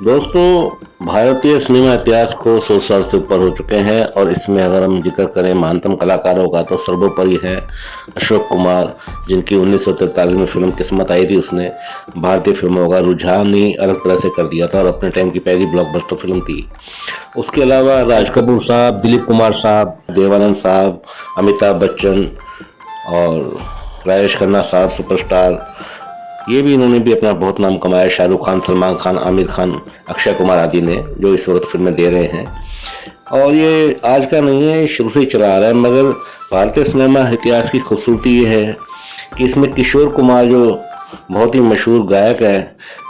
दोस्तों, भारतीय सिनेमा इतिहास को 100 साल से ऊपर हो चुके हैं और इसमें अगर हम जिक्र करें महानतम कलाकारों का तो सर्वोपरि है अशोक कुमार, जिनकी 1943 में फिल्म किस्मत आई थी। उसने भारतीय फिल्मों का रुझान ही अलग तरह से कर दिया था और अपने टाइम की पहली ब्लॉकबस्टर फिल्म थी। उसके अलावा राज कपूर साहब, दिलीप कुमार साहब, देवानंद साहब, अमिताभ बच्चन और राजेश खन्ना साहब सुपरस्टार, ये भी इन्होंने भी अपना बहुत नाम कमाया। शाहरुख खान, सलमान खान, आमिर खान, अक्षय कुमार आदि ने जो इस वक्त फिल्में दे रहे हैं। और ये आज का नहीं है, शुरू से ही चला आ रहा है। मगर भारतीय सिनेमा इतिहास की खूबसूरती ये है कि इसमें किशोर कुमार जो बहुत ही मशहूर गायक है,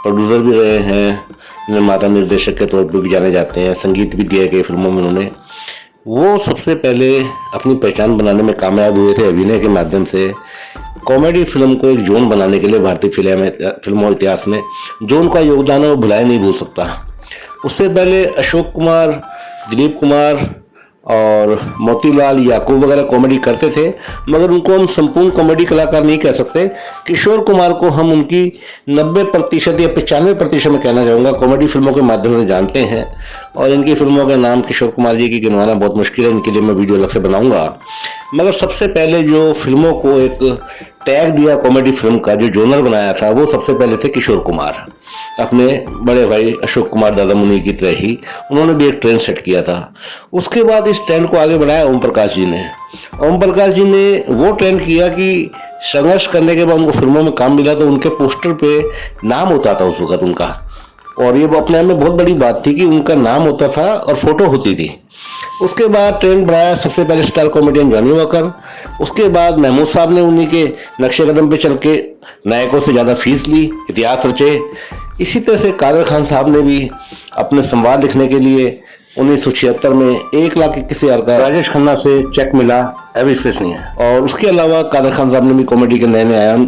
प्रोड्यूसर भी रहे हैं, निर्माता निर्देशक के तौर पर भी जाने जाते हैं, संगीत भी दिया कई फिल्मों में उन्होंने, वो सबसे पहले अपनी पहचान बनाने में कामयाब हुए थे अभिनय के माध्यम से। कॉमेडी फिल्म को एक जोन बनाने के लिए भारतीय फिल्मों इतिहास में जो उनका योगदान है वो भुलाया नहीं भूल सकता। उससे पहले अशोक कुमार, दिलीप कुमार और मोतीलाल याकूब वगैरह कॉमेडी करते थे, मगर उनको हम संपूर्ण कॉमेडी कलाकार नहीं कह सकते। किशोर कुमार को हम उनकी 90% या 95% में कहना चाहूँगा कॉमेडी फिल्मों के माध्यम से जानते हैं। और इनकी फिल्मों का नाम किशोर कुमार जी की गिनवाना बहुत मुश्किल है, इनके लिए मैं वीडियो अलग से बनाऊंगा। मगर सबसे पहले जो फिल्मों को एक टैग दिया कॉमेडी फिल्म का, जो जोनर बनाया था, वो सबसे पहले थे किशोर कुमार। अपने बड़े भाई अशोक कुमार दादा मुनि की तरह ही उन्होंने भी एक ट्रेंड सेट किया था। उसके बाद इस ट्रेंड को आगे बढ़ाया ओम प्रकाश जी ने। ओम प्रकाश जी ने वो ट्रेंड किया कि संघर्ष करने के बाद उनको फिल्मों में काम मिला तो उनके पोस्टर पे नाम होता था उस वक्त उनका, और ये अपने आप में बहुत बड़ी बात थी कि उनका नाम होता था और फोटो होती थी। उसके बाद ट्रेंड बढ़ाया सबसे पहले स्टार कॉमेडियन जॉनी वॉकर। उसके बाद महमूद साहब ने उन्हीं के नक्शे कदम पे चल के नायकों से ज़्यादा फीस ली, इतिहास रचे। इसी तरह से कादर खान साहब ने भी अपने संवाद लिखने के लिए 1976 में 1,21,000 का राजेश खन्ना से चेक मिला, अविश्वसनीय है। और उसके अलावा कादर खान साहब ने भी कॉमेडी के नए नए आयाम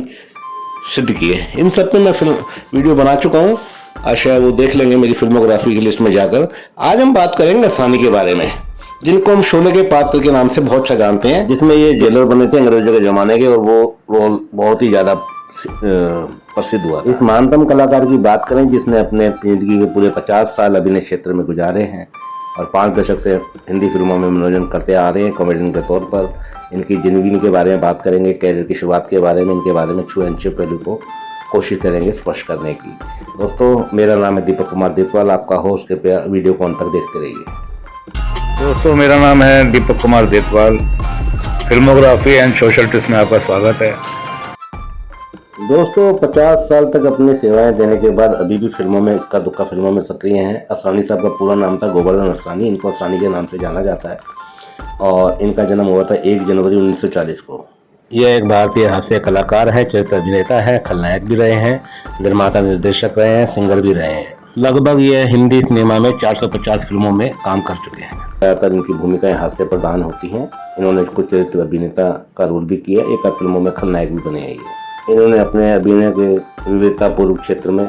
सिद्ध किए। इन सब पे मैं फिल्म वीडियो बना चुका हूँ, आशा वो देख लेंगे मेरी फिल्मोग्राफी की लिस्ट में जाकर। आज हम बात करेंगे असरानी के बारे में, जिनको हम शोले के पात्र के नाम से बहुत अच्छा जानते हैं, जिसमें ये जेलर बने थे अंग्रेजों के जमाने के, और वो रोल बहुत ही ज्यादा प्रसिद्ध हुआ। इस महानतम कलाकार की बात करें जिसने अपने जिंदगी के पूरे 50 साल अभिनय क्षेत्र में गुजारे हैं और 5 दशक से हिंदी फिल्मों में मनोरंजन करते आ रहे हैं कॉमेडियन के तौर पर। इनकी जिंदगी के बारे में बात करेंगे, कैरियर की शुरुआत के बारे में, इनके बारे में छुए अनछुए पहलू को कोशिश करेंगे स्पष्ट करने की। दोस्तों, मेरा नाम है दीपक कुमार देतवाल, आपका होस्ट। कृपया वीडियो को अंत तक देखते रहिए। दोस्तों, मेरा नाम है Deepak Kumar Detwal, filmography and social tips में आपका स्वागत है। दोस्तों, 50 साल तक अपनी सेवाएं देने के बाद अभी भी फिल्मों में इक्का दुक्का फिल्मों में सक्रिय हैं। असरानी साहब का पूरा नाम था गोवर्धन असरानी, इनको असरानी के नाम से जाना जाता है और इनका जन्म हुआ था 1 जनवरी 1940 को। यह एक भारतीय हास्य कलाकार है, चरित्र अभिनेता है, खलनायक भी रहे हैं, निर्माता निर्देशक रहे हैं, सिंगर भी रहे हैं। लगभग ये हिंदी सिनेमा में 450 फिल्मों में काम कर चुके हैं। ज़्यादातर इनकी भूमिकाएं हास्य प्रधान होती हैं। इन्होंने कुछ चरित्र अभिनेता का रोल भी किया, एक आध फिल्मों में खलनायक भी बने हैं। इन्होंने अपने अभिनय के विविधतापूर्ण क्षेत्र में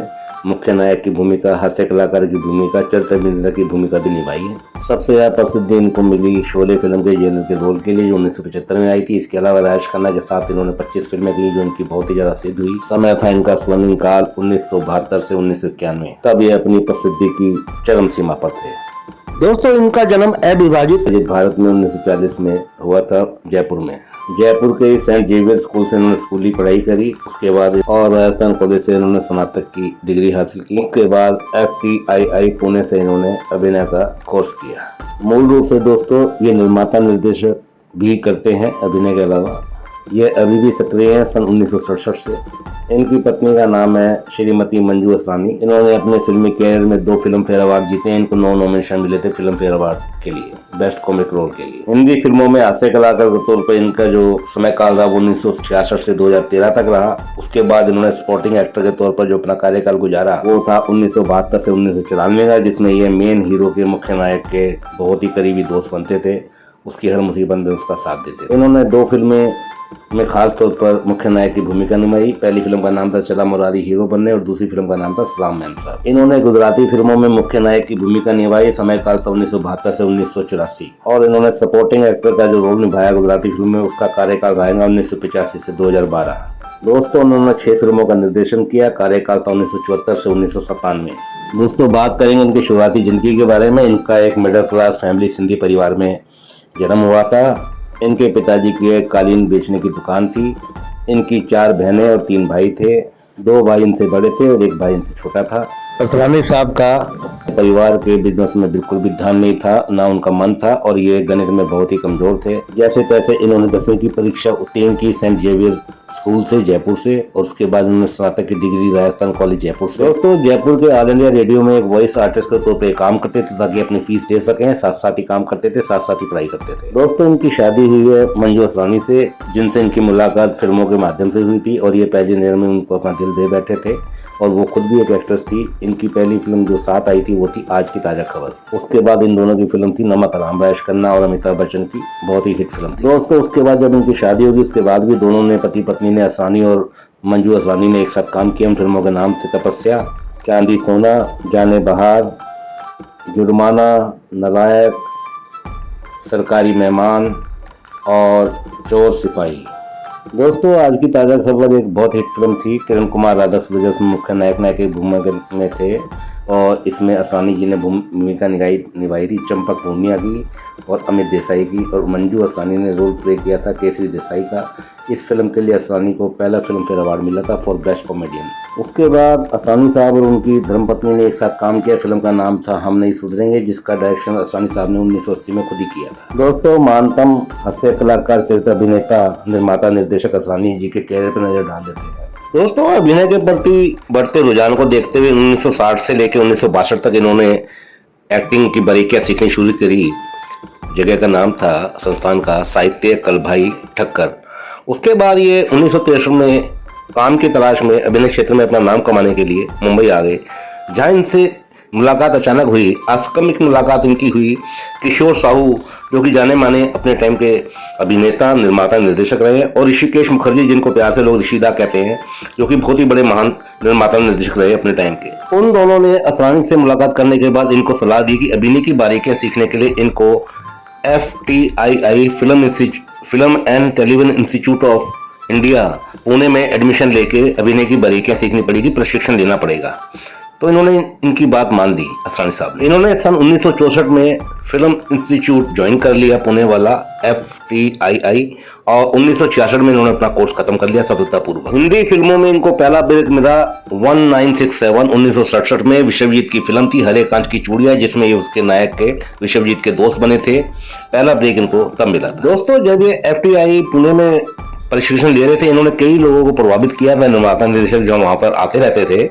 मुख्य नायक की भूमिका, हास्य कलाकार की भूमिका, चरित्र अभिनेता की भूमिका भी निभाई है। सबसे ज्यादा प्रसिद्धि इनको मिली शोले फिल्म के जेलर के रोल के लिए, जो 1975 में आई थी। इसके अलावा राजेश खन्ना के साथ इन्होंने 25 फिल्में की, जो इनकी बहुत ही ज्यादा सिद्ध हुई। समय था इनका स्वर्णिम काल 1972 से 1991, तब ये अपनी प्रसिद्धि की चरम सीमा पर थे। दोस्तों, इनका जन्म अविभाजित भारत में 1940 में हुआ था, जयपुर में। जयपुर के सेंट जेवियर स्कूल से इन्होंने स्कूली पढ़ाई करी। उसके बाद और राजस्थान कॉलेज से इन्होंने स्नातक की डिग्री हासिल की। उसके बाद FTII पुणे से इन्होंने अभिनय का कोर्स किया। मूल रूप से दोस्तों ये निर्माता निर्देशक भी करते हैं अभिनय के अलावा। ये अभी भी सक्रिय हैं सन 1967 से। इनकी पत्नी का नाम है श्रीमती मंजू असरानी। इन्होंने अपने फिल्मी कैरियर में 2 फिल्म फेयर अवार्ड जीते हैं। इनको 9 नॉमिनेशन मिले थे फिल्म फेयर अवार्ड के लिए, बेस्ट कॉमिक रोल के लिए। हिंदी फिल्मों में हास्य कलाकार के तौर पर इनका जो समय काल रहा वो 1966 से 2013 तक रहा। उसके बाद इन्होंने सपोर्टिंग एक्टर के तौर पर जो अपना कार्यकाल गुजारा वो था 1972 से 1994 का, जिसमें ये मेन हीरो के, मुख्य नायक के बहुत ही करीबी दोस्त बनते थे। उसकी हर मुसीबत में उसका साथ देते थे। इन्होंने 2 फिल्में में खास तौर पर मुख्य नायक की भूमिका निभाई। पहली फिल्म का नाम था चला मुरारी हीरो बनने और दूसरी फिल्म का नाम था सलाम मैम साहब। इन्होंने गुजराती फिल्मों में मुख्य नायक की भूमिका निभाई। समय काल था 1972 से 1984 और इन्होंने सपोर्टिंग एक्टर का जो रोल निभाया गुजराती फिल्म में, उसका कार्यकाल रहेगा 1985 से 2012। दोस्तों, उन्होंने 6 फिल्मों का निर्देशन किया। कार्यकाल था 1974 से 1997। दोस्तों बात करेंगे इनकी शुरुआती ज़िंदगी के बारे में। इनका एक मिडिल क्लास फैमिली सिंधी परिवार में जन्म हुआ था। इनके पिताजी की एक कालीन बेचने की दुकान थी। इनकी 4 बहनें और 3 भाई थे। 2 भाई इनसे बड़े थे और 1 भाई इनसे छोटा था। असरानी साहब का परिवार के बिजनेस में बिल्कुल भी ध्यान नहीं था, ना उनका मन था, और ये गणित में बहुत ही कमजोर थे। जैसे तैसे इन्होंने 10वीं की परीक्षा उत्तीर्ण की सेंट जेवियर स्कूल से, जयपुर से, और उसके बाद उन्होंने स्नातक की डिग्री राजस्थान कॉलेज जयपुर से। दोस्तों जयपुर के ऑल इंडिया रेडियो में एक वॉइस आर्टिस्ट के तौर पर काम करते थे ताकि अपनी फीस दे सकें। साथ साथ ही काम करते थे, साथ साथ ही पढ़ाई करते थे। दोस्तों इनकी शादी हुई है मंजू असरानी से, जिनसे इनकी मुलाकात फिल्मों के माध्यम से हुई थी, और ये पहली नजर में उनको अपना दिल दे बैठे थे, और वो खुद भी एक एक्ट्रेस थी। इनकी पहली फिल्म जो साथ आई थी वो थी आज की ताजा खबर। उसके बाद इन दोनों की फिल्म थी नमक हराम, राजेश खन्ना और अमिताभ बच्चन की बहुत ही हिट फिल्म थी। दोस्तों उसके बाद जब इनकी शादी होगी, उसके बाद भी दोनों ने, पति पत्नी ने, असरानी और मंजू असरानी ने एक साथ काम किया। उन फिल्मों के नाम थे तपस्या, चांदी सोना, जाने बहार, जुर्माना, नालायक, सरकारी मेहमान और चोर सिपाही। दोस्तों आज की ताज़ा खबर एक बहुत हिट फिल्म थी। किरण कुमार, राधा सुरेजा उसमें मुख्य नायक की भूमिका में थे, और इसमें असरानी जी ने भूमिका निभाई थी चंपक भूमिया की और अमित देसाई की, और मंजू असरानी ने रोल प्ले किया था केसरी देसाई का। इस फिल्म के लिए असरानी को पहला फिल्म फेयर अवार्ड मिला था फॉर बेस्ट कॉमेडियन। उसके बाद असरानी साहब और उनकी धर्मपत्नी ने एक साथ काम किया। फिल्म का नाम था हम नहीं सुधरेंगे, जिसका डायरेक्शन असरानी साहब ने 1980 में खुद ही किया था। दोस्तों महानतम हास्य कलाकार, चरित्र अभिनेता, निर्माता, निर्देशक असरानी जी के कैरियर पर नजर डाल देते हैं। दोस्तों अभिनय के प्रति बढ़ते रुझान को देखते हुए 1960 से लेकर 1962 तक इन्होंने एक्टिंग की बारीकियां सीखनी शुरू करी। जगह का नाम था संस्थान का साहित्य कलभाई ठक्कर। उसके बाद ये 1963 में काम की तलाश में अभिनय क्षेत्र में अपना नाम कमाने के लिए मुंबई आ गए, जहां इनसे मुलाकात अचानक हुई। आकस्मिक मुलाकात इनकी हुई किशोर साहू, जो कि जाने माने अपने टाइम के अभिनेता, निर्माता, निर्देशक रहे, और ऋषिकेश मुखर्जी, जिनको प्यार से लोग ऋषिदा कहते हैं, जो कि बहुत ही बड़े महान निर्माता, निर्देशक रहे अपने टाइम के। उन दोनों ने असरानी से मुलाकात करने के बाद इनको सलाह दी कि अभिनय की बारीकियां सीखने के लिए इनको FTII film and television institute of India Pune में एडमिशन लेके अभिनय की बारीकियां सीखनी पड़ेगी, प्रशिक्षण लेना पड़ेगा। तो इन्होंने इनकी बात मान ली असरानी साहब ने। इन्होंने सन 1964 में फिल्म इंस्टीट्यूट ज्वाइन कर लिया, पुणे वाला FTII, और 1966 में इन्होंने अपना कोर्स खत्म कर लिया सफलतापूर्वक। हिंदी फिल्मों में इनको पहला ब्रेक मिला 1967 1967 में। विश्वजीत की फिल्म थी हरे कांच की चूड़ियां, जिसमें ये उसके नायक के विश्वजीत के दोस्त बने थे। पहला ब्रेक इनको तब मिला था। दोस्तों जब ये FTII पुणे में प्रशिक्षण ले रहे थे, इन्होंने कई लोगों को प्रभावित किया था, निर्माता, निर्देशक जो वहां पर आते रहते थे,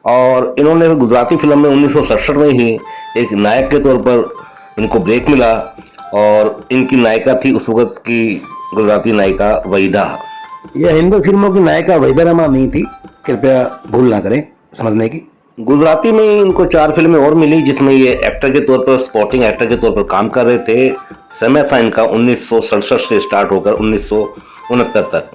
और इन्होंने गुजराती फिल्म में 1967 में ही एक नायक के तौर पर इनको ब्रेक मिला, और इनकी नायिका थी उस वक्त की गुजराती नायिका वहीदा। यह हिंदी फिल्मों की नायिका वहीदा रहमान नहीं थी, कृपया भूल ना करें समझने की। गुजराती में इनको 4 फिल्में और मिली, जिसमें ये एक्टर के तौर पर, सपोर्टिंग एक्टर के तौर पर काम कर रहे थे। समय था इनका 1967 से स्टार्ट होकर 1969 तक।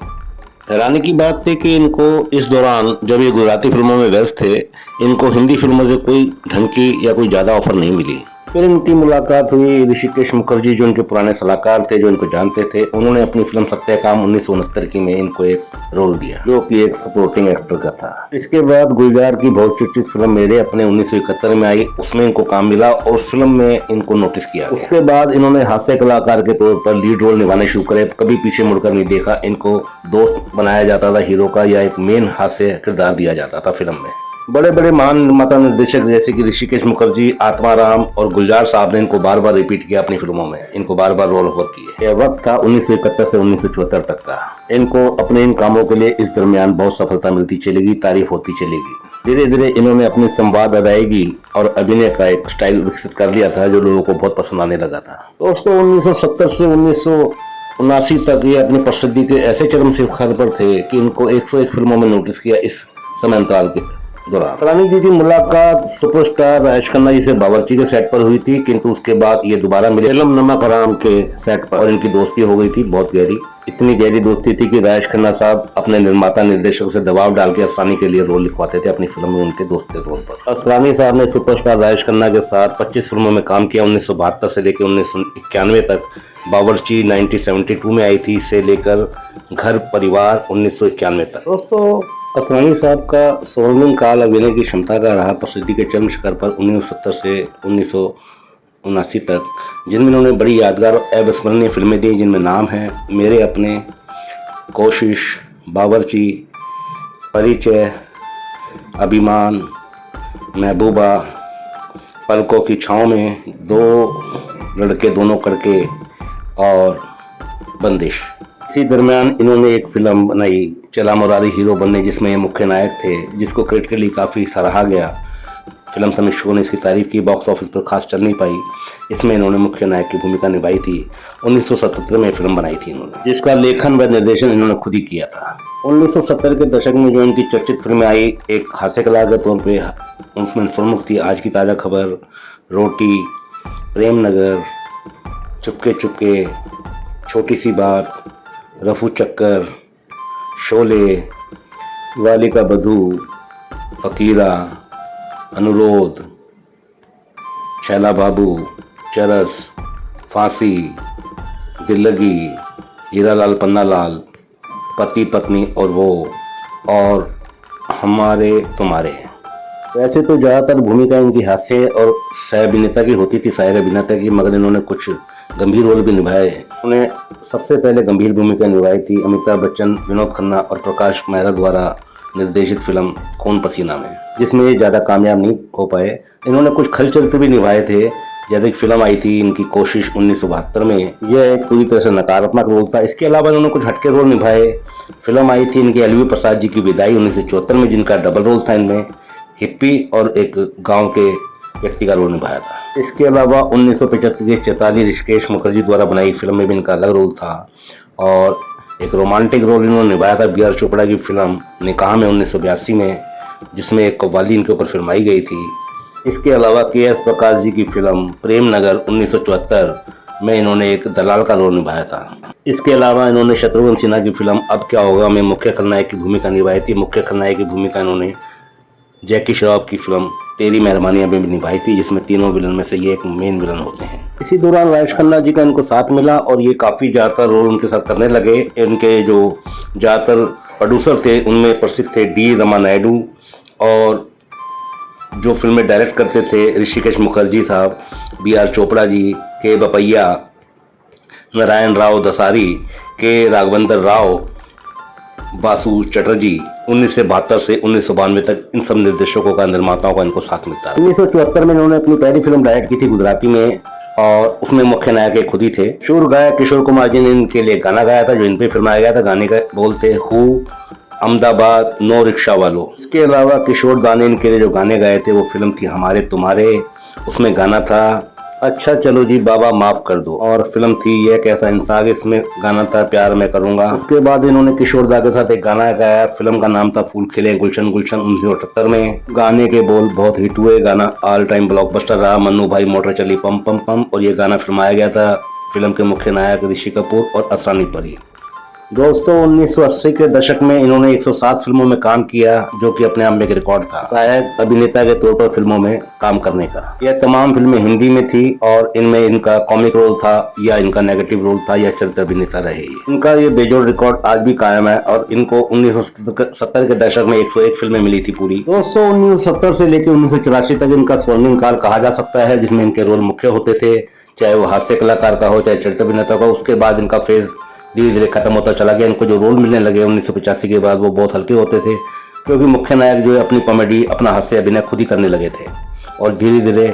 हैरानी की बात थी कि इनको इस दौरान जब ये गुजराती फिल्मों में व्यस्त थे, इनको हिंदी फिल्मों से कोई ढंग की या कोई ज़्यादा ऑफर नहीं मिली। फिर इनकी मुलाकात हुई ऋषिकेश मुखर्जी, जो इनके पुराने सलाहकार थे, जो इनको जानते थे। उन्होंने अपनी फिल्म सत्याकाम 1969 की में इनको एक रोल दिया, जो कि एक सपोर्टिंग एक्टर का था। इसके बाद गुलजार की बहुत चर्चित फिल्म मेरे अपने 1971 में आई, उसमें इनको काम मिला और उस फिल्म में इनको नोटिस किया। उसके बाद इन्होंने हास्य कलाकार के तौर पर लीड रोल निभाने शुरू करे। कभी पीछे मुड़कर नहीं देखा। इनको दोस्त बनाया जाता था हीरो का, या एक मेन हास्य किरदार दिया जाता था फिल्म में। बड़े बड़े महान निर्माता, निर्देशक जैसे कि ऋषिकेश मुखर्जी, आत्माराम और गुलजार साहब ने इनको बार बार रिपीट किया अपनी फिल्मों में, इनको बार बार रोल ओवर किए। यह वक्त था 1971 से 1974 तक का। इनको अपने इन कामों के लिए इस दरमियान बहुत सफलता मिलती चलेगी, तारीफ होती चलेगी। धीरे धीरे इन्होंने अपनी संवाद अदायगी और अभिनय का एक स्टाइल विकसित कर लिया था, जो लोगों को बहुत पसंद आने लगा था। दोस्तों 1970 से 1979 तक ये अपनी प्रसिद्धि के ऐसे चरम शिखर पर थे कि इनको 101 फिल्मों में नोटिस किया इस समय अंतराल के दौरान। रानी जी की मुलाकात सुपरस्टार राजेश खन्ना जी से बावर्ची के सेट पर हुई थी, किंतु उसके बाद ये दोबारा मिले फिल्म नमक हराम के सेट पर, और इनकी दोस्ती हो गई थी बहुत गहरी। इतनी गहरी दोस्ती थी कि राजेश खन्ना साहब अपने निर्माता, निर्देशक से दबाव डाल के असरानी के लिए रोल लिखवाते थे अपनी फिल्म में उनके दोस्त के तौर पर। असरानी साहब ने सुपरस्टार राजेश खन्ना के साथ 25 फिल्मों में काम किया 1972 से लेकर 1991 तक। बावर्ची 1972 में आई थी, से लेकर घर परिवार 1991 तक। दोस्तों असरानी साहब का स्वर्णिम काल अभिनय की क्षमता का रहा, प्रसिद्धि के चरम शिखर पर 1970 से 1979 तक, जिनमें उन्होंने बड़ी यादगार और अविस्मरणीय फिल्में दी, जिनमें नाम है मेरे अपने, कोशिश, बावर्ची, परिचय, अभिमान, महबूबा, पलकों की छाँव में, दो लड़के दोनों करके और बंदिश। इसी दरमियान इन्होंने एक फिल्म बनाई चला मुरारी हीरो बनने, जिसमें ये मुख्य नायक थे, जिसको क्रिटिकली काफ़ी सराहा गया। फिल्म समीक्षकों ने इसकी तारीफ की, बॉक्स ऑफिस पर खास चल नहीं पाई। इसमें इन्होंने मुख्य नायक की भूमिका निभाई थी। 1977 में फिल्म बनाई थी इन्होंने, जिसका लेखन व निर्देशन इन्होंने खुद ही किया था। 1970 के दशक में जो इनकी चर्चित फिल्में आई, एक हास्य कला के तौर पे उसमें प्रमुख थी आज की ताज़ा खबर, रोटी, प्रेम नगर, चुपके चुपके, छोटी सी बात, रफू चक्कर, शोले, वाली का बधू, फकीरा, अनुरोध, छैला बाबू, चरस, फांसी, दिल लगी, हीरा लाल पन्ना लाल, पति पत्नी और वो, और हमारे तुम्हारे। वैसे तो ज़्यादातर भूमिका इनकी हास्य और सह अभिनेता की होती थी, सहायक अभिनेता की, मगर इन्होंने कुछ गंभीर रोल भी निभाए। उन्हें सबसे पहले गंभीर भूमिका निभाई थी अमिताभ बच्चन, विनोद खन्ना और प्रकाश मेहरा द्वारा निर्देशित फिल्म खून पसीना में, जिसमें ये ज़्यादा कामयाब नहीं हो पाए। इन्होंने कुछ खल चरित्र भी निभाए थे। जैसे एक फिल्म आई थी इनकी कोशिश 1972 में, यह एक पूरी तरह से नकारात्मक रोल था। इसके अलावा इन्होंने कुछ हटके रोल निभाए। फिल्म आई थी इनकी एलवी प्रसाद जी की विदाई 1974 में, जिनका डबल रोल था। इनमें हिप्पी और एक गांव के व्यक्ति का रोल निभाया था। इसके अलावा 1975 के चैताली ऋषिकेश मुखर्जी द्वारा बनाई फिल्म में भी इनका अलग रोल था, और एक रोमांटिक रोल इन्होंने निभाया था बी आर चोपड़ा की फिल्म निकाह में 1982 में, जिसमें एक कव्वाली इनके ऊपर फिल्माई गई थी। इसके अलावा के एस प्रकाश जी की फिल्म प्रेम नगर 1974 में इन्होंने एक दलाल का रोल निभाया था। इसके अलावा इन्होंने शत्रुघ्न सिन्हा की फिल्म अब क्या होगा में मुख्य खलनायक की भूमिका निभाई थी। मुख्य खलनायक की भूमिका इन्होंने जैकी श्रॉफ की फिल्म तेरी मेहरबानियां में भी निभाई थी, जिसमें तीनों विलन में से ये एक मेन विलन होते हैं। इसी दौरान राजेश खन्ना जी का इनको साथ मिला और ये काफ़ी ज़्यादातर रोल उनके साथ करने लगे। इनके जो ज़्यादातर प्रोड्यूसर थे उनमें प्रसिद्ध थे डी रमा नायडू, और जो फिल्में डायरेक्ट करते थे ऋषिकेश मुखर्जी साहब, बी आर चोपड़ा जी, के बपैया, नारायण राव दसारी, के राघवेंद्र राव, बासु चटर्जी। 1972 से 1992 तक इन सब निर्देशकों का, निर्माताओं का इनको साथ मिलता है। 1974 में इन्होंने अपनी पहली फिल्म डायरेक्ट की थी गुजराती में, और उसमें मुख्य नायक खुद ही थे। शूर गायक किशोर कुमार जी ने इनके लिए गाना गाया था, जो इन पे फिल्माया गया था। गाने का बोल थे हु अहमदाबाद नो रिक्शा वालों। इसके अलावा किशोर दा ने इनके लिए जो गाने गाए थे वो फिल्म थी हमारे तुम्हारे, उसमें गाना था अच्छा चलो जी बाबा माफ कर दो, और फिल्म थी यह कैसा इंसाफ, इसमें गाना था प्यार मैं करूंगा। उसके बाद इन्होंने किशोर दा के साथ एक गाना गाया, फिल्म का नाम था फूल खिले गुलशन गुलशन 1978 में। गाने के बोल बहुत हिट हुए, गाना ऑल टाइम ब्लॉकबस्टर रहा। मन्नू भाई मोटर चली पम पम पम, और ये गाना फिल्माया गया था। फिल्म के मुख्य नायक ऋषि कपूर और असरानी परी। दोस्तों 1980 के दशक में इन्होंने 107 फिल्मों में काम किया, जो कि अपने आप में एक रिकॉर्ड था सहायक अभिनेता के तौर पर फिल्मों में काम करने का। यह तमाम फिल्में हिंदी में थी, और इनमें इनका कॉमिक रोल था या इनका नेगेटिव रोल था या चरित्र अभिनेता रहे। इनका ये बेजोड़ रिकॉर्ड आज भी कायम है, और इनको 1970 के दशक में 101 फिल्में मिली थी पूरी। दोस्तों 1970 से लेकर 1984 तक इनका स्वर्णिम काल कहा जा सकता है, जिसमें इनके रोल मुख्य होते थे, चाहे वो हास्य कलाकार का हो चाहे चरित्र अभिनेता का। उसके बाद इनका फेज धीरे धीरे खत्म होता चला गया। इनको जो रोल मिलने लगे 1985 के बाद वो बहुत हल्के होते थे, क्योंकि मुख्य नायक जो है अपनी कॉमेडी, अपना हास्य अभिनय खुद ही करने लगे थे, और धीरे धीरे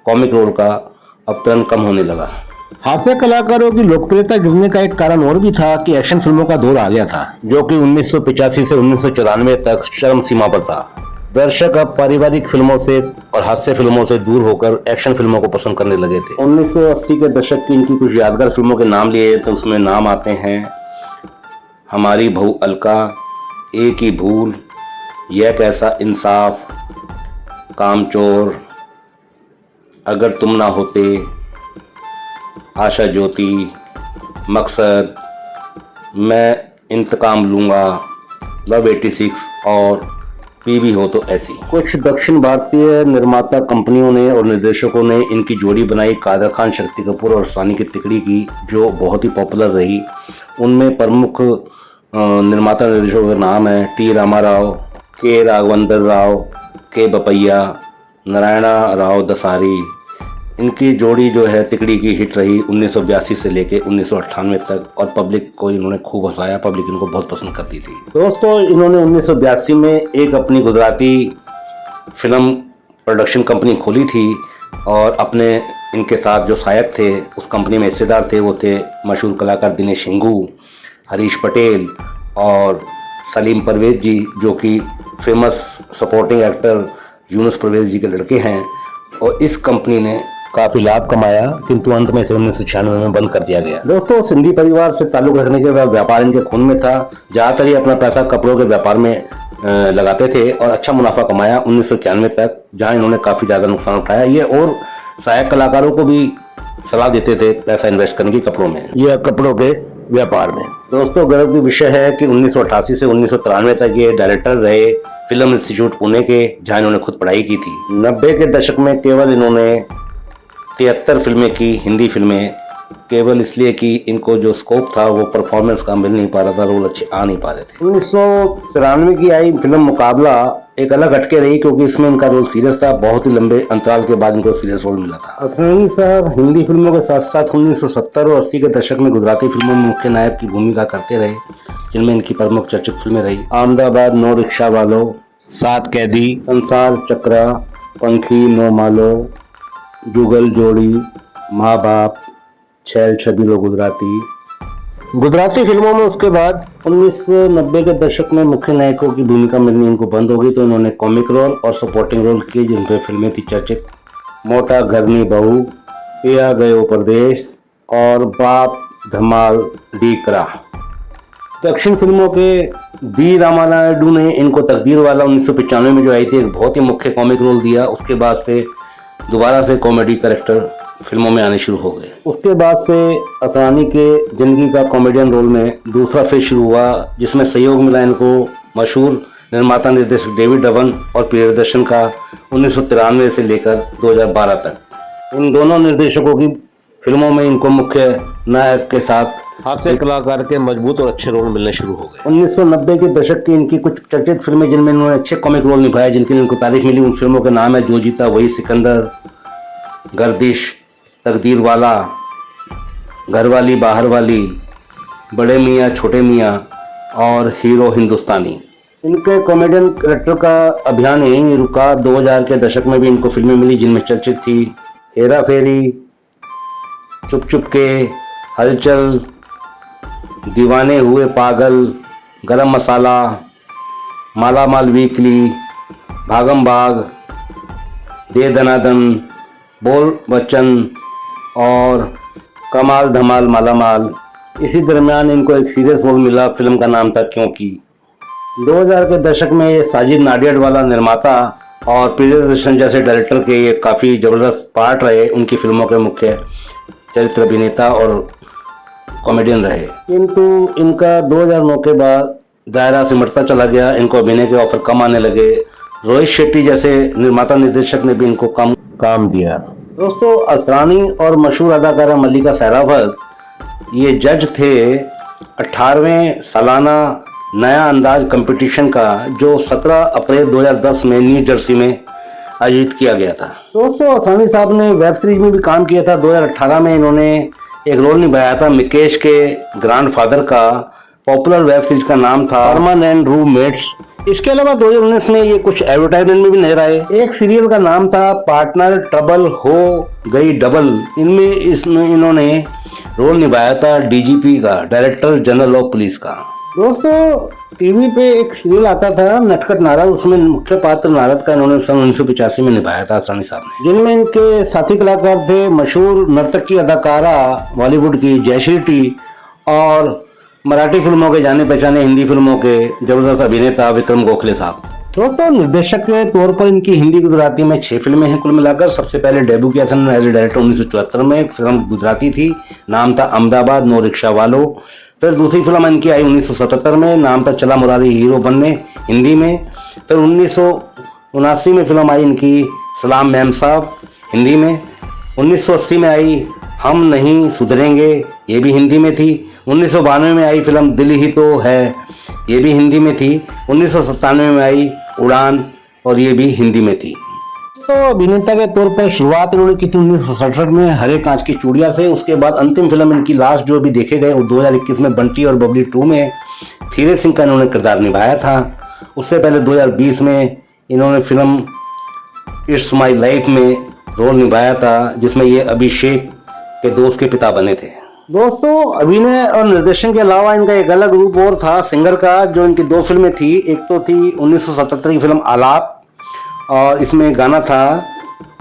कॉमिक रोल का अवतरण कम होने लगा। हास्य कलाकारों की लोकप्रियता गिरने का एक कारण और भी था कि एक्शन फिल्मों का दौर आ गया था, जो कि 1985 से 1994 तक चरम सीमा पर था। दर्शक अब पारिवारिक फिल्मों से और हास्य फिल्मों से दूर होकर एक्शन फिल्मों को पसंद करने लगे थे। 1980 के दशक की इनकी कुछ यादगार फिल्मों के नाम लिए तो उसमें नाम आते हैं हमारी बहू अलका, एक ही भूल, यह कैसा इंसाफ, कामचोर, अगर तुम ना होते, आशा ज्योति, मकसद, मैं इंतकाम लूँगा, लव 86 और पीवी हो तो ऐसी। कुछ दक्षिण भारतीय निर्माता कंपनियों ने और निर्देशकों ने इनकी जोड़ी बनाई कादर खान, शक्ति कपूर और सानी की तिकड़ी की, जो बहुत ही पॉपुलर रही। उनमें प्रमुख निर्माता निर्देशकों के नाम है टी रामाराव, के राघवेंद्र राव, के बपैया, नारायणा राव दसारी। इनकी जोड़ी जो है तिकड़ी की हिट रही 1982 से लेके 1998 तक और पब्लिक को इन्होंने खूब हंसाया, पब्लिक इनको बहुत पसंद करती थी। दोस्तों इन्होंने 1982 में एक अपनी गुजराती फिल्म प्रोडक्शन कंपनी खोली थी और अपने इनके साथ जो सहायक थे उस कंपनी में हिस्सेदार थे वो थे मशहूर कलाकार दिनेश हिंगू, हरीश पटेल और सलीम परवेज जी, जो कि famous supporting actor Yunus Parvez ji के लड़के हैं। और इस कंपनी ने काफ़ी लाभ कमाया, किंतु अंत में इसे 1996 में बंद कर दिया गया। दोस्तों सिंधी परिवार से ताल्लुक रखने के बाद व्यापार इनके खून में था। ज़्यादातर ये अपना पैसा कपड़ों के व्यापार में लगाते थे और अच्छा मुनाफा कमाया 1991 तक, जहां इन्होंने काफ़ी ज़्यादा नुकसान उठाया। ये और सहायक कलाकारों को भी सलाह देते थे पैसा इन्वेस्ट करने की कपड़ों में या कपड़ों के व्यापार में। दोस्तों गर्व की विषय है कि 1988 से 1993 तक ये डायरेक्टर रहे फिल्म इंस्टीट्यूट पुणे के, जहां इन्होंने खुद पढ़ाई की थी। 90 के दशक में केवल इन्होंने 73 फिल्में की, हिंदी फिल्में, केवल इसलिए कि इनको जो स्कोप था वो परफॉर्मेंस का मिल नहीं पा रहा था, रोल अच्छे आ नहीं पा रहे थे। 1993 की आई फिल्म मुकाबला एक अलग हटके रही क्योंकि इसमें इनका रोल सीरियस था। बहुत ही लंबे अंतराल के बाद इनको सीरियस रोल मिला था। असरानी साहब हिंदी फिल्मों के साथ साथ 1970 और 80 के दशक में गुजराती फिल्मों में मुख्य नायक की भूमिका करते रहे, जिनमें इनकी प्रमुख चर्चित फिल्में रही अहमदाबाद, नो रिक्शा वालों, 7 कैदी, संसार चक्रा, पंखी, नो मालो, जुगल जोड़ी, माँ बाप, छैल छबीलो गुजराती फिल्मों में उसके बाद 1990 के दशक में मुख्य नायकों की भूमिका मिलनी इनको बंद हो गई, तो इन्होंने कॉमिक रोल और सपोर्टिंग रोल किए, जिन पे फिल्में थी चर्चित मोटा घरनी बहू, पिया गयो परदेश और बाप धमाल डीकरा। दक्षिण फिल्मों के बी रामानायडू ने इनको तकदीर वाला 1995 में जो आई थी एक बहुत ही मुख्य कॉमिक रोल दिया। उसके बाद से दोबारा से कॉमेडी कैरेक्टर फिल्मों में आने शुरू हो गए। उसके बाद से असरानी के जिंदगी का कॉमेडियन रोल में दूसरा फेज शुरू हुआ, जिसमें सहयोग मिला इनको मशहूर निर्माता निर्देशक डेविड धवन और प्रियदर्शन का 1993 से लेकर 2012 तक। इन दोनों निर्देशकों की फिल्मों में इनको मुख्य नायक के साथ हास्य कलाकार के मजबूत और अच्छे रोल मिलने शुरू हो गए। 1990 के दशक की इनकी कुछ चर्चित फिल्में जिनमें इन्होंने अच्छे कॉमिक रोल निभाए, जिनके लिए इनको तारीफ मिली, उन फिल्मों के नाम है जो जीता वही सिकंदर, गर्दिश, तकदीर वाला, घरवाली बाहर वाली, बड़े मियाँ छोटे मियाँ और हीरो हिंदुस्तानी। इनके कॉमेडियन कैरेक्टर का अभियान यहीं नहीं रुका। 2000 के दशक में भी इनको फिल्में मिली, जिनमें चर्चित थी हेरा फेरी, चुप चुप के, हलचल, दीवाने हुए पागल, गरम मसाला, माला माल वीकली, भागम भाग, दे दनादन, बोल बच्चन और कमाल धमाल माला माल। इसी दरमियान इनको एक सीरियस रोल मिला, फिल्म का नाम था क्योंकि। 2000 के दशक में ये साजिद नाडियाडवाला निर्माता और प्रियदर्शन जैसे डायरेक्टर के ये काफ़ी ज़बरदस्त पार्ट रहे, उनकी फिल्मों के मुख्य चरित्र अभिनेता और कॉमेडियन रहे। किंतु इनका 2009 के बाद दायरा सिमटता चला गया, इनको अभिनय के ऑफर कम आने लगे। रोहित शेट्टी जैसे निर्माता निर्देशक ने भी इनको कम काम दिया। दोस्तों असरानी और मशहूर अदाकारा मल्लिका शेरावत ये जज थे 18वें सालाना नया अंदाज कंपटीशन का, जो 17 अप्रैल 2010 में न्यू जर्सी में आयोजित किया गया था। दोस्तों असरानी साहब ने वेब सीरीज में भी काम किया था। 2018 में इन्होंने एक रोल निभाया था मिकेश के ग्रैंडफादर का। पॉपुलर वेब सीरीज का नाम था परमानेंट रूममेट्स। इसके अलावा 2019 में ये कुछ एडवर्टाइजमेंट में भी नजर आए। एक सीरियल का नाम था पार्टनर ट्रबल हो गई डबल। इनमें इन्होंने रोल निभाया था डीजीपी का, डायरेक्टर जनरल ऑफ पुलिस का। दोस्तों टीवी पे एक सीरियल आता था नटखट नारद, उसमें मुख्य पात्र नारद का इन्होंने सन 1985 में निभाया था असरानी साहब ने, जिनमें इनके साथी कलाकार थे मशहूर नर्तकी अदाकारा बॉलीवुड की जयश्री टी और मराठी फिल्मों के जाने पहचाने हिंदी फिल्मों के जबरदस्त अभिनेता विक्रम गोखले साहब। दोस्तों निर्देशक के तौर पर इनकी हिंदी गुजराती में 6 फिल्में हैं कुल मिलाकर। सबसे पहले डेब्यू किया था एज ए डायरेक्टर 1974 में, फिल्म गुजराती थी, नाम था अहमदाबाद नो रिक्शा वालों। फिर दूसरी फिल्म इनकी आई 1977 में, नाम था चला मुरारी हीरो बनने, हिंदी में। फिर 1979 में फिल्म आई इनकी सलाम मैम साहब, हिंदी में। 1980 में आई हम नहीं सुधरेंगे, ये भी हिंदी में थी। 1992 में आई फिल्म दिल ही तो है, ये भी हिंदी में थी। 1997 में आई उड़ान, और ये भी हिंदी में थी। तो अभिनेता के तौर पर शुरुआत इन्होंने की थी 1967 में हरे कांच की चूड़िया से। उसके बाद अंतिम फिल्म इनकी लास्ट जो भी देखे गए वो 2021 में बंटी और बबली 2 में धीरे सिंह का इन्होंने किरदार निभाया था। उससे पहले 2020 में इन्होंने फिल्म इट्स माई लाइफ में रोल निभाया था, जिसमें ये अभिषेक के दोस्त के पिता बने थे। दोस्तों, अभिनय और निर्देशन के अलावा इनका एक अलग रूप और था सिंगर का, जो इनकी 2 फिल्में थी। एक तो थी 1977 की फिल्म आलाप, और इसमें गाना था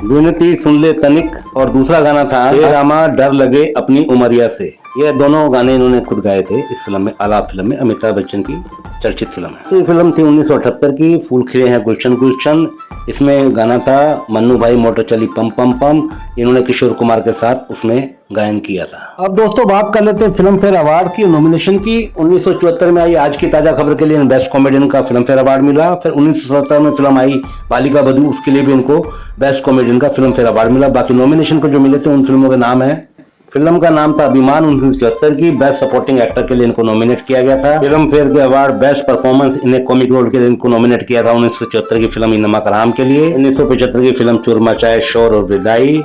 विनती सुन ले तनिक, और दूसरा गाना था हे रामा डर लगे अपनी उमरिया से। ये दोनों गाने इन्होंने खुद गाए थे इस फिल्म में, आलाप फिल्म में। अमिताभ बच्चन की चर्चित फिल्म है। ये फिल्म थी 1978 की, फूल खिले हैं गुलशन गुलशन। इसमें गाना था मन्नू भाई मोटर चली पम पम पम, इन्होंने किशोर कुमार के साथ उसमें गायन किया था। अब दोस्तों बात कर लेते हैं फिल्म फेयर अवार्ड की नॉमिनेशन की। 1974 में आई आज की ताजा खबर के लिए बेस्ट कॉमेडियन का फिल्म फेयर अवार्ड मिला। फिर 1977 में फिल्म आई बालिका बधू, उसके लिए भी इनको बेस्ट कॉमेडियन का फिल्म फेयर अवार्ड मिला। बाकी नॉमिनेशन को जो मिले थे उन फिल्मों के नाम है, फिल्म का नाम था अभिमान 1974 की, बेस्ट सपोर्टिंग एक्टर के लिए इनको नॉमिनेट किया गया था। फिल्म फेयर के award best performance in a comic role के लिए इनको नॉमिनेट किया था 1974 की फिल्म नमक हराम के लिए। 1975 की फिल्म चोर मचाए शोर और विदाई,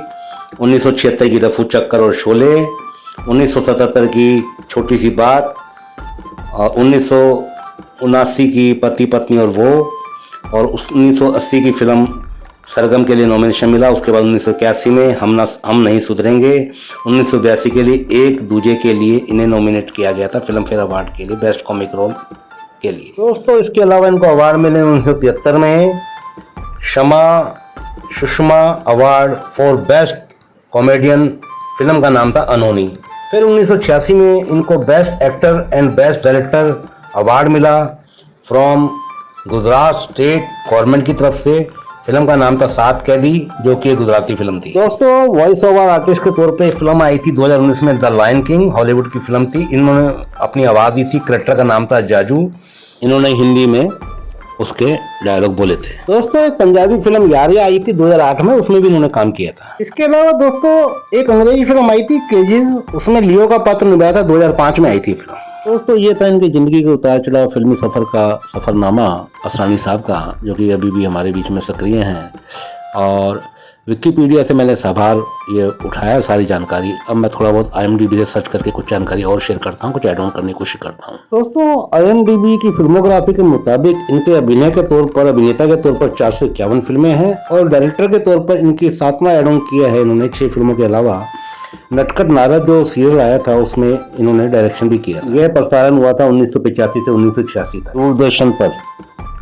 1976 की रफू चक्कर और शोले, 1977 की छोटी सी बात, और 1979 की पति पत्नी और वो, और 1980 की फिल्म सरगम के लिए नॉमिनेशन मिला। उसके बाद 1981 में हम नहीं सुधरेंगे, 1982 के लिए एक दूजे के लिए इन्हें नॉमिनेट किया गया था फिल्म फेयर अवार्ड के लिए बेस्ट कॉमिक रोल के लिए। दोस्तों इसके अलावा इनको अवार्ड मिले 1973 में Shama Sushma award for best comedian, film का नाम था अनोनी। फिर 1986 में इनको best actor and best director award मिला फ्रॉम गुजरात स्टेट गवर्नमेंट की तरफ से। फिल्म का नाम था सात कैदी, जो कि एक गुजराती फिल्म थी। दोस्तों वॉइस ओवर आर्टिस्ट के तौर पे फिल्म आई थी 2019 में द लायन किंग, हॉलीवुड की फिल्म थी। इन्होंने अपनी आवाज़ दी थी, कैरेक्टर का नाम था जाजू। इन्होंने हिंदी में उसके डायलॉग बोले थे। दोस्तों एक पंजाबी फिल्म यारिया आई थी 2008 में, उसमें भी इन्होंने काम किया था। इसके अलावा दोस्तों एक अंग्रेजी फिल्म आई थी केजिस, उसमें लियो का पात्र निभाया था, 2005 में आई थी फिल्म। दोस्तों ये था इनकी ज़िंदगी के उतार चढ़ाव फिल्मी सफ़र का सफ़रनामा असरानी साहब का, जो कि अभी भी हमारे बीच में सक्रिय हैं। और विकिपीडिया से मैंने सवाल ये उठाया सारी जानकारी। अब मैं थोड़ा बहुत IMDb से सर्च करके कुछ जानकारी और शेयर करता हूँ, कुछ ऐड ऑन करने की कोशिश करता हूँ। दोस्तों IMDb की फिल्मोग्राफी के मुताबिक इनके अभिनय के तौर पर, अभिनेता के तौर पर 451 फिल्में हैं, और डायरेक्टर के तौर पर इनकी 7वां ऐड ऑन किया है इन्होंने 6 फिल्मों के अलावा। नटखट नारद जो सीरियल आया था उसमें इन्होंने डायरेक्शन भी किया। यह प्रसारण हुआ था 1985 से 1986 तक दूरदर्शन पर।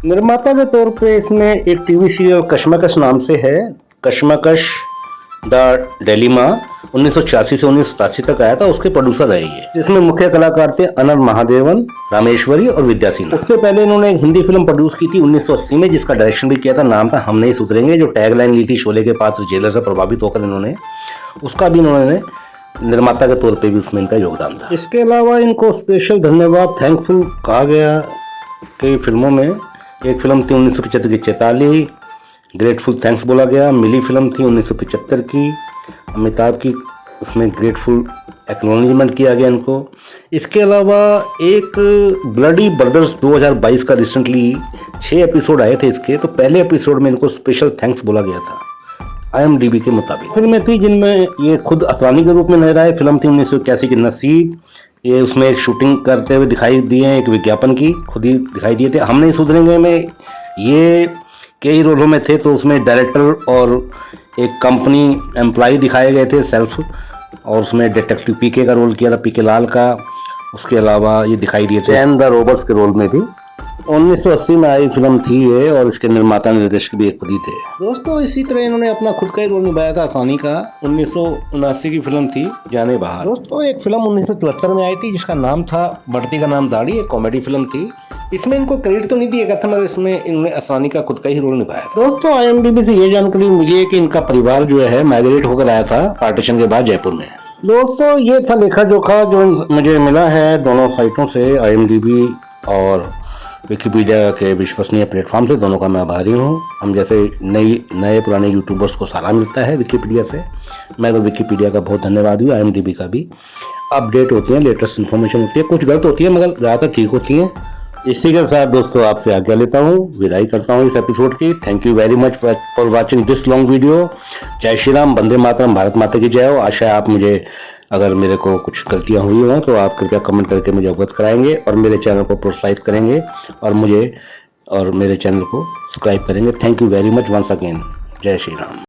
निर्माता के तौर पे इसमें एक टीवी सीरियल कश्मकश नाम से है, कश्मकश द डेलिमा, 1986 से 1987 तक आया था, उसके प्रोड्यूसर रहे ये, जिसमें मुख्य कलाकार थे अनंत महादेवन, रामेश्वरी और विद्या सिन्हा। उससे पहले इन्होंने एक हिंदी फिल्म प्रोड्यूस की थी 1980 में, जिसका डायरेक्शन भी किया था, नाम था हम नहीं सुधरेंगे, जो टैगलाइन ली थी शोले के पात्र जेलर से प्रभावित होकर इन्होंने, उसका भी इन्होंने निर्माता के तौर पे भी उसमें इनका योगदान था। इसके अलावा इनको स्पेशल धन्यवाद थैंकफुल कहा गया कई फिल्मों में। एक फिल्म थी 1975 की चैताली, ग्रेटफुल थैंक्स बोला गया। मिली फिल्म थी 1975 की, अमिताभ की, उसमें ग्रेटफुल एक्नॉलेजमेंट किया गया इनको। इसके अलावा एक ब्लडी ब्रदर्स 2022 का रिसेंटली 6 एपिसोड आए थे इसके, तो पहले एपिसोड में इनको स्पेशल थैंक्स बोला गया था IMDb के मुताबिक। फिल्में थी जिनमें ये खुद असरानी के रूप में नजर आए। फिल्म थी 1981 की नसीब, ये उसमें एक शूटिंग करते हुए दिखाई दिए हैं, एक विज्ञापन की खुद ही दिखाई दिए थे। हम नहीं सुधरेंगे में ये कई रोलों में थे, तो उसमें डायरेक्टर और एक कंपनी एम्प्लॉय दिखाए गए थे सेल्फ, और उसमें डिटेक्टिव PK का रोल किया था, PK लाल का। उसके अलावा ये दिखाई दिए थे एंड द रॉबर्ट्स के रोल में भी। 1980 में आई फिल्म थी ये, और इसके निर्माता निर्देशक भी खुद ही थे। दोस्तों इसी तरह इन्होंने अपना खुद का ही रोल निभाया था आसानी का। 1979 की फिल्म थी जाने बाहर। दोस्तों एक फिल्म 1974 में आई थी जिसका नाम था बढ़ती का नाम दाढ़ी, एक कॉमेडी फिल्म थी। इसमें इनको क्रेडिट तो नहीं दिया गया था, मगर इसमें इन्होंने आसानी का खुद का ही रोल निभाया था। दोस्तों IMDb से ये जानकारी मिली है कि इनका परिवार जो है माइग्रेट होकर आया था पार्टीशन के बाद जयपुर में। दोस्तों ये था लेखा जोखा जो मुझे मिला है दोनों साइटों से, IMDb और विकिपीडिया के विश्वसनीय प्लेटफॉर्म से। दोनों का मैं आभारी हूँ। हम जैसे नए पुराने यूट्यूबर्स को सहारा मिलता है विकिपीडिया से, मैं तो विकिपीडिया का बहुत धन्यवाद हूँ, IMDb का भी। अपडेट होती हैं, लेटेस्ट इन्फॉर्मेशन होती है, कुछ गलत होती है मगर ज़्यादातर ठीक होती हैं। इसी के साथ दोस्तों आपसे आज्ञा लेता हूँ, विदाई करता हूँ इस एपिसोड की। Thank you very much for watching this long video. जय श्री राम, वंदे मातरम, भारत माता की जय हो। आशा है आप मुझे, अगर मेरे को कुछ गलतियाँ हुई हों तो आप कृपया कमेंट करके मुझे अवगत कराएंगे और मेरे चैनल को प्रोत्साहित करेंगे और मेरे चैनल को सब्सक्राइब करेंगे। Thank you very much once again. जय श्री राम।